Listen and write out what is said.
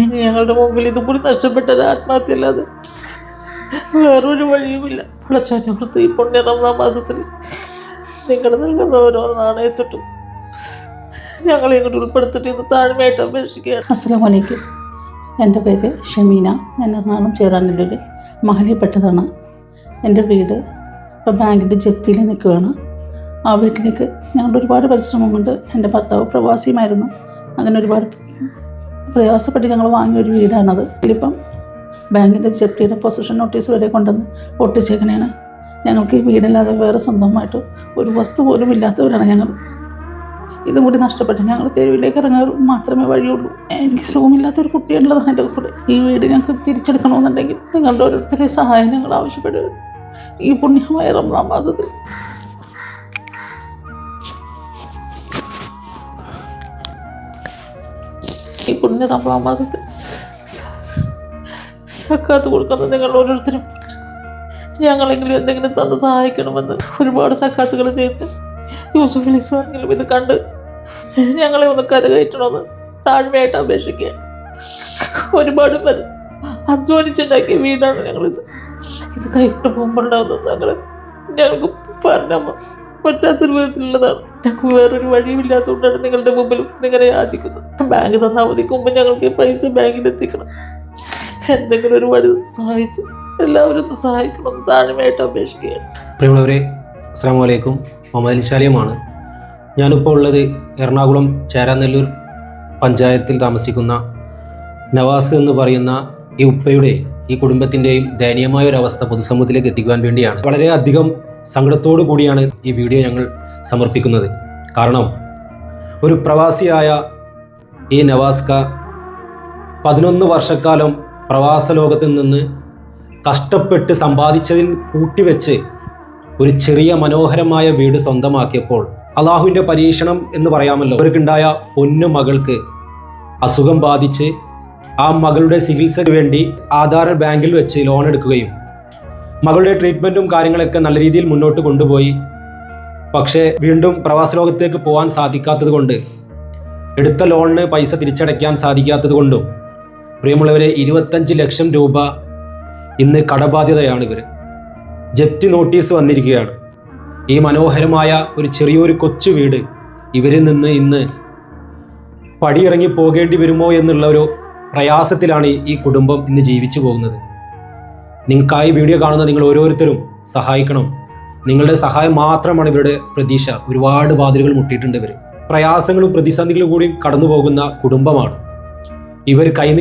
ഇനി ഞങ്ങളുടെ മുമ്പിൽ ഇതും കൂടി നഷ്ടപ്പെട്ട ഒരു ആത്മഹത്യ അല്ലാതെ വേറൊരു വഴിയുമില്ല. പടച്ചോനോർത്ത് ഈ പുണ്യ റമദാൻ മാസത്തിൽ നിങ്ങൾ നൽകുന്ന ഓരോ നാണയത്തൊട്ടും ഞങ്ങളെ ഇങ്ങോട്ട് ഉൾപ്പെടുത്തിട്ട് ഇന്ന് താഴ്മയായിട്ട് അപേക്ഷിക്കുകയാണ്. അസ്സലാമു അലൈക്കും. എൻ്റെ പേര് ഷമീന. ഞാൻ എറണാകുളം ചേരാനല്ലൂർ മഹലിൽപ്പെട്ടതാണ്. എൻ്റെ വീട് ഇപ്പോൾ ബാങ്കിൻ്റെ ജപ്തിയിൽ നിൽക്കുകയാണ്. ആ വീട്ടിലേക്ക് ഞങ്ങളുടെ ഒരുപാട് പരിശ്രമം കൊണ്ട് എൻ്റെ ഭർത്താവ് പ്രവാസിയുമായിരുന്നു. അങ്ങനെ ഒരുപാട് പ്രയാസപ്പെട്ട് ഞങ്ങൾ വാങ്ങിയൊരു വീടാണത്. ഇതിലിപ്പം ബാങ്കിൻ്റെ ജപ്തിയുടെ പൊസിഷൻ നോട്ടീസ് വരെ കൊണ്ടുവന്ന് ഒട്ടിച്ചേക്കണേണ്. ഞങ്ങൾക്ക് ഈ വീടല്ലാതെ വേറെ സ്വന്തമായിട്ട് ഒരു വസ്തു പോലും ഇല്ലാത്തവരാണ് ഞങ്ങൾ. ഇതും കൂടി നഷ്ടപ്പെട്ട് ഞങ്ങൾ തെരുവിലേക്ക് ഇറങ്ങാൻ മാത്രമേ വഴിയുള്ളൂ. എനിക്ക് സുഖമില്ലാത്തൊരു കുട്ടിയുള്ളതാണ് എൻ്റെ കൂടെ. ഈ വീട് ഞങ്ങൾക്ക് തിരിച്ചെടുക്കണമെന്നുണ്ടെങ്കിൽ നിങ്ങളുടെ ഓരോരുത്തരുടെ സഹായം ഞങ്ങൾ ആവശ്യപ്പെടുകയാണ് ഈ പുണ്യമായ റമദാൻ മാസത്തിൽ. ഈ പുണ്യ റമദാൻ മാസത്തിൽ സക്കാത്ത് കൊടുക്കുന്ന നിങ്ങൾ ഓരോരുത്തരും ഞങ്ങളെങ്കിലും എന്തെങ്കിലും തന്ന് സഹായിക്കണമെന്ന് ഒരുപാട് സക്കാത്തുകൾ ചെയ്ത് യൂസുഫ് അലി ഇസ്ലാമെങ്കിലും ഇത് കണ്ട് ഞങ്ങളെ ഒന്ന് കരകയറ്റണമെന്ന് താഴ്മയായിട്ട് അപേക്ഷിക്കുക. ഒരുപാട് പേര് അധ്വാനിച്ചുണ്ടാക്കിയ വീടാണ് ഞങ്ങളിത്. ഇത് കൈവിട്ട് പോകുമ്പോണ്ടാവുന്നത് ഞങ്ങൾക്ക് പറഞ്ഞാൽ പറ്റാത്തൊരു വിധത്തിലുള്ളതാണ്. ഞങ്ങൾക്ക് വേറൊരു വഴിയുമില്ലാത്തതുകൊണ്ടാണ് നിങ്ങളുടെ മുമ്പിലും നിങ്ങളെ യാചിക്കുന്നത്. ബാങ്ക് തന്ന അവധിക്ക് മുമ്പ് ഞങ്ങൾക്ക് പൈസ ബാങ്കിൽ എത്തിക്കണം. എന്തെങ്കിലും ഒരു വഴി സഹായിച്ച് എല്ലാവരും സഹായിക്കണം താഴ്മയായിട്ട് അപേക്ഷിക്കുകയാണ്. പ്രിയമുള്ളവരെ, അസ്സലാമു അലൈക്കും. മുഹമ്മദ് അലി ശാലിയമാണ്. ഞാനിപ്പോൾ ഉള്ളത് എറണാകുളം ചേരാനെല്ലൂർ പഞ്ചായത്തിൽ താമസിക്കുന്ന നവാസ് എന്ന് പറയുന്ന ഈ ഉപ്പയുടെ ഈ കുടുംബത്തിൻ്റെയും ദയനീയമായ ഒരു അവസ്ഥ പൊതുസമൂഹത്തിലേക്ക് എത്തിക്കുവാൻ വേണ്ടിയാണ്. വളരെയധികം സങ്കടത്തോടു കൂടിയാണ് ഈ വീഡിയോ ഞങ്ങൾ സമർപ്പിക്കുന്നത്. കാരണം ഒരു പ്രവാസിയായ ഈ നവാസ്ക 11 വർഷക്കാലം പ്രവാസ ലോകത്ത് നിന്ന് കഷ്ടപ്പെട്ട് സമ്പാദിച്ചതിൽ കൂട്ടിവെച്ച് ഒരു ചെറിയ മനോഹരമായ വീട് സ്വന്തമാക്കിയപ്പോൾ അള്ളാഹുവിൻ്റെ പരീക്ഷണം എന്ന് പറയാമല്ലോ. അവർക്കുണ്ടായ പൊന്നു മകൾക്ക് അസുഖം ബാധിച്ച് ആ മകളുടെ ചികിത്സയ്ക്ക് വേണ്ടി ആധാർ ബാങ്കിൽ വെച്ച് ലോൺ എടുക്കുകയും മകളുടെ ട്രീറ്റ്മെൻറ്റും കാര്യങ്ങളൊക്കെ നല്ല രീതിയിൽ മുന്നോട്ട് കൊണ്ടുപോയി. പക്ഷേ വീണ്ടും പ്രവാസ ലോകത്തേക്ക് പോകാൻ സാധിക്കാത്തത് കൊണ്ട്, എടുത്ത ലോണിന് പൈസ തിരിച്ചടയ്ക്കാൻ സാധിക്കാത്തത് കൊണ്ടും പ്രിയമുള്ളവരെ 25 ലക്ഷം രൂപ ഇന്ന് കടബാധ്യതയാണ്. ഇവർ ജപ്തി നോട്ടീസ് വന്നിരിക്കുകയാണ്. ഈ മനോഹരമായ ഒരു ചെറിയൊരു കൊച്ചു വീട് ഇവരിൽ നിന്ന് ഇന്ന് പടിയിറങ്ങി പോകേണ്ടി വരുമോ എന്നുള്ള ഒരു പ്രയാസത്തിലാണ് ഈ കുടുംബം ഇന്ന് ജീവിച്ചു പോകുന്നത്. നിങ്ങൾക്കായി വീഡിയോ കാണുന്ന നിങ്ങൾ ഓരോരുത്തരും സഹായിക്കണം. നിങ്ങളുടെ സഹായം മാത്രമാണ് ഇവരുടെ പ്രതീക്ഷ. ഒരുപാട് വാതിലുകൾ മുട്ടിയിട്ടുണ്ട്. ഇവർ പ്രയാസങ്ങളും പ്രതിസന്ധികളും കൂടി കടന്നു പോകുന്ന കുടുംബമാണ്. ഇവർ